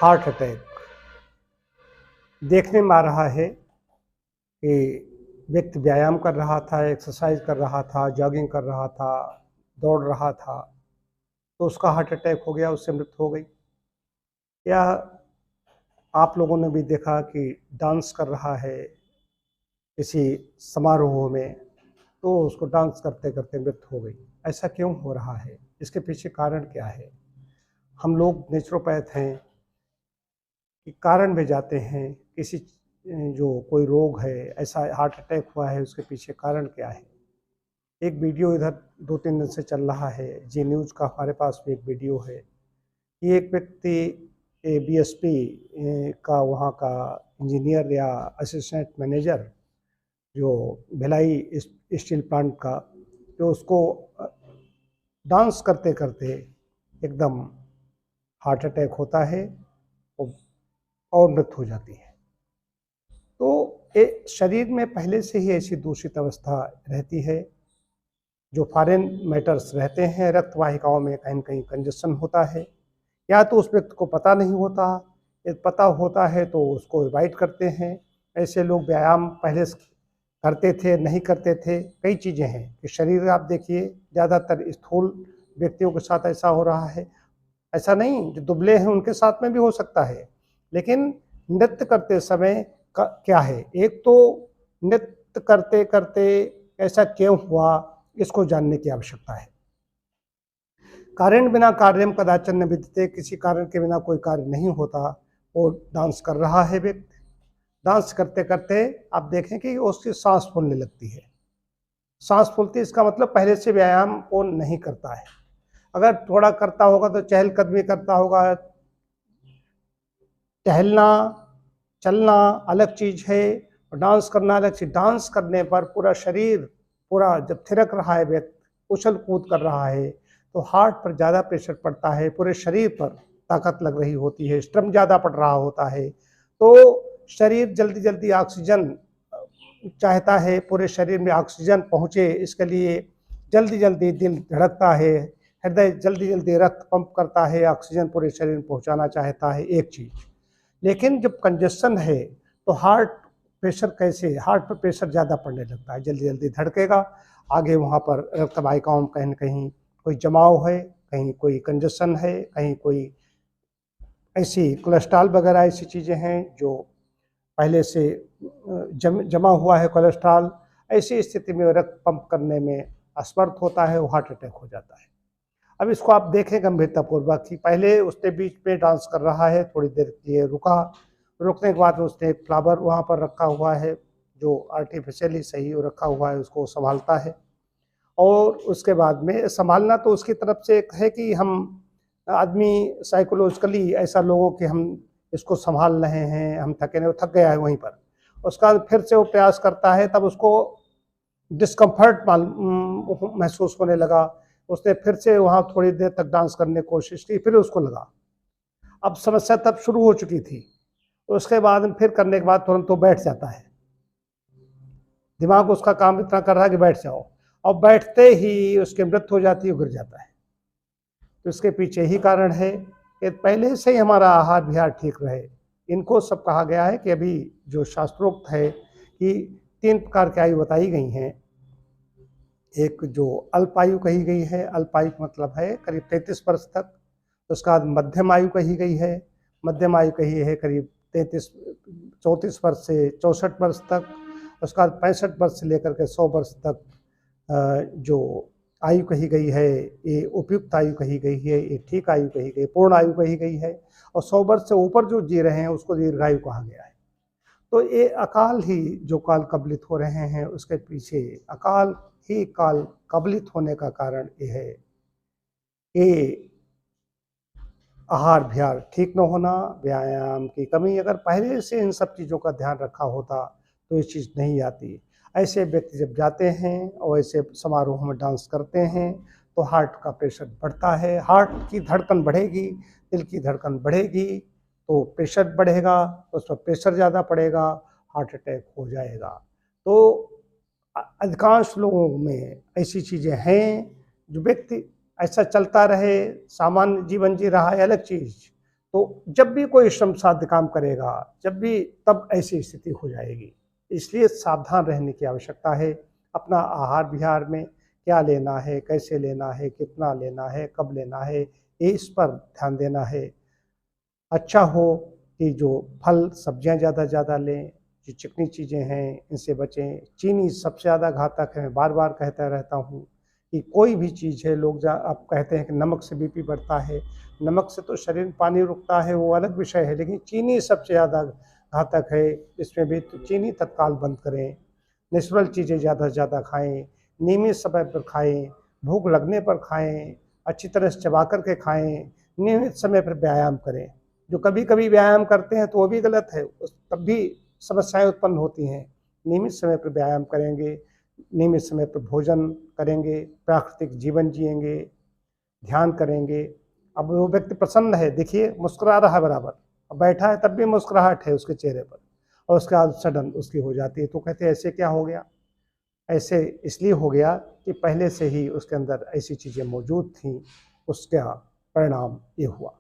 Heart attack देखने में आ रहा है कि व्यक्ति व्यायाम कर रहा था, एक्सरसाइज कर रहा था, जॉगिंग कर रहा था, दौड़ रहा था, तो उसका हार्ट अटैक हो गया, उससे मृत्यु हो गई। या आप लोगों ने भी देखा कि डांस कर रहा है किसी समारोह में, तो उसको डांस करते करते मृत्यु हो गई। ऐसा क्यों हो रहा है? इसके पीछे कारण क्या है? हम लोग नेचुरोपैथ हैं कि कारण में जाते हैं किसी जो कोई रोग है, ऐसा हार्ट अटैक हुआ है, उसके पीछे कारण क्या है। एक वीडियो इधर 2-3 दिन से चल रहा है, जी न्यूज़ का हमारे पास भी एक वीडियो है कि एक व्यक्ति बीएसपी का वहाँ का इंजीनियर या असिस्टेंट मैनेजर जो भिलाई स्टील प्लांट का, जो उसको डांस करते करते एकदम हार्ट अटैक होता है और मृत्यु हो जाती है। तो शरीर में पहले से ही ऐसी दूषित अवस्था रहती है, जो फॉरेन मैटर्स रहते हैं, रक्त वाहिकाओं में कहीं न कहीं कंजेशन होता है, या तो उस व्यक्ति को पता नहीं होता, यदि पता होता है तो उसको अवॉइड करते हैं। ऐसे लोग व्यायाम पहले से करते थे, नहीं करते थे, कई चीज़ें हैं कि शरीर आप देखिए ज़्यादातर स्थूल व्यक्तियों के साथ ऐसा हो रहा है। ऐसा नहीं, जो दुबले हैं उनके साथ में भी हो सकता है, लेकिन नृत्य करते समय क्या है, एक तो नृत्य करते करते ऐसा क्यों हुआ, इसको जानने की आवश्यकता है। कारण बिना कार्यम कदाचन न विद्यते, किसी कारण के बिना कोई कार्य नहीं होता। वो डांस कर रहा है व्यक्ति, डांस करते करते आप देखें कि उसकी सांस फूलने लगती है। सांस फूलती, इसका मतलब पहले से व्यायाम वो नहीं करता है। अगर थोड़ा करता होगा तो चहलकदमी करता होगा। टहलना, चलना अलग चीज़ है और डांस करना अलग चीज़। डांस करने पर पूरा शरीर पूरा जब थिरक रहा है, व्यक्ति उछल कूद कर रहा है, तो हार्ट पर ज़्यादा प्रेशर पड़ता है, पूरे शरीर पर ताकत लग रही होती है, स्ट्रेस ज़्यादा पड़ रहा होता है, तो शरीर जल्दी जल्दी ऑक्सीजन चाहता है, पूरे शरीर में ऑक्सीजन पहुँचे, इसके लिए जल्दी जल्दी दिल धड़कता है, हृदय जल्दी जल्दी रक्त पंप करता है, ऑक्सीजन पूरे शरीर में पहुँचाना चाहता है, एक चीज़। लेकिन जब कंजेशन है तो हार्ट प्रेशर कैसे, हार्ट पर प्रेशर ज़्यादा पड़ने लगता है, जल्दी जल्दी धड़केगा, आगे वहाँ पर रक्त वाहिकाओं में कहीं न कहीं कोई जमाव है, कहीं कोई कंजेशन है, कहीं कोई ऐसी कोलेस्ट्रॉल वगैरह ऐसी चीज़ें हैं जो पहले से जमा हुआ है कोलेस्ट्रॉल। ऐसी स्थिति में रक्त पंप करने में असमर्थ होता है, वो हार्ट अटैक हो जाता है। अब इसको आप देखें गंभीरतापूर्वक कि पहले उसने बीच में डांस कर रहा है, थोड़ी देर के लिए रुका, रुकने के बाद उसने एक फ्लावर वहाँ पर रखा हुआ है, जो आर्टिफिशियली सही रखा हुआ है, उसको संभालता है। और उसके बाद में संभालना तो उसकी तरफ से एक है कि हम आदमी साइकोलॉजिकली ऐसा लोगों कि हम इसको संभाल रहे हैं, हम थके नहीं, वो थक गया है वहीं पर। उसका फिर से वो प्रयास करता है, तब उसको डिस्कम्फर्ट महसूस होने लगा। उसने फिर से वहाँ थोड़ी देर तक डांस करने की कोशिश की, फिर उसको लगा। अब समस्या तब शुरू हो चुकी थी। उसके बाद फिर करने के बाद तुरंत वो बैठ जाता है। दिमाग उसका काम इतना कर रहा है कि बैठ जाओ, और बैठते ही उसकी मृत्यु हो जाती है, गिर जाता है। तो इसके पीछे ही कारण है कि पहले से ही हमारा आहार विहार ठीक रहे। इनको सब कहा गया है कि अभी जो शास्त्रोक्त है कि 3 प्रकार की आयु बताई गई हैं। एक जो अल्पायु कही गई है, अल्पायु का मतलब है करीब 33 वर्ष तक। उसके बाद मध्यम आयु कही गई है, मध्यम आयु कही है करीब 34 वर्ष से 64 वर्ष तक। उसके बाद 65 वर्ष से लेकर के 100 वर्ष तक जो आयु कही गई है, ये उपयुक्त आयु कही गई है, ये ठीक आयु कही गई, पूर्ण आयु कही गई है। और 100 वर्ष से ऊपर जो जी रहे हैं उसको दीर्घायु कहा गया है। तो ये अकाल ही जो काल कबलित हो रहे हैं, उसके पीछे अकाल ही काल कबलित होने का कारण ये है कि आहार विहार ठीक न होना, व्यायाम की कमी। अगर पहले से इन सब चीज़ों का ध्यान रखा होता तो ये चीज़ नहीं आती। ऐसे व्यक्ति जब जाते हैं और ऐसे समारोह में डांस करते हैं तो हार्ट का प्रेशर बढ़ता है, हार्ट की धड़कन बढ़ेगी, दिल की धड़कन बढ़ेगी, तो प्रेशर बढ़ेगा, उस पर प्रेशर ज़्यादा पड़ेगा, हार्ट अटैक हो जाएगा। तो अधिकांश लोगों में ऐसी चीज़ें हैं। जो व्यक्ति ऐसा चलता रहे, सामान्य जीवन जी रहा है अलग चीज़, तो जब भी कोई श्रम साध्य काम करेगा, जब भी तब ऐसी स्थिति हो जाएगी। इसलिए सावधान रहने की आवश्यकता है। अपना आहार विहार में क्या लेना है, कैसे लेना है, कितना लेना है, कब लेना है, ये इस पर ध्यान देना है। अच्छा हो कि जो फल सब्जियां ज़्यादा से ज़्यादा लें, जो चिकनी चीज़ें हैं इनसे बचें। चीनी सबसे ज़्यादा घातक है, मैं बार बार कहता रहता हूँ कि कोई भी चीज़ है, लोग अब कहते हैं कि नमक से बीपी बढ़ता है। नमक से तो शरीर में पानी रुकता है, वो अलग विषय है, लेकिन चीनी सबसे ज़्यादा घातक है। इसमें भी तो चीनी तत्काल बंद करें। नेचुरल चीज़ें ज़्यादा से ज़्यादा खाएँ, नियमित समय पर खाएँ, भूख लगने पर खाएँ, अच्छी तरह से चबा कर के खाएँ, नियमित समय पर व्यायाम करें। जो कभी-कभी व्यायाम करते हैं तो वो भी गलत है, उस तब भी समस्याएँ उत्पन्न होती हैं। नियमित समय पर व्यायाम करेंगे, नियमित समय पर भोजन करेंगे, प्राकृतिक जीवन जिएँगे, ध्यान करेंगे। अब वो व्यक्ति प्रसन्न है, देखिए मुस्कुरा रहा है बराबर, अब बैठा है तब भी मुस्कुराहट है उसके चेहरे पर, और उसके बाद सडन उसकी हो जाती है। तो कहते हैं ऐसे क्या हो गया? ऐसे इसलिए हो गया कि पहले से ही उसके अंदर ऐसी चीज़ें मौजूद थीं, उसका परिणाम ये हुआ।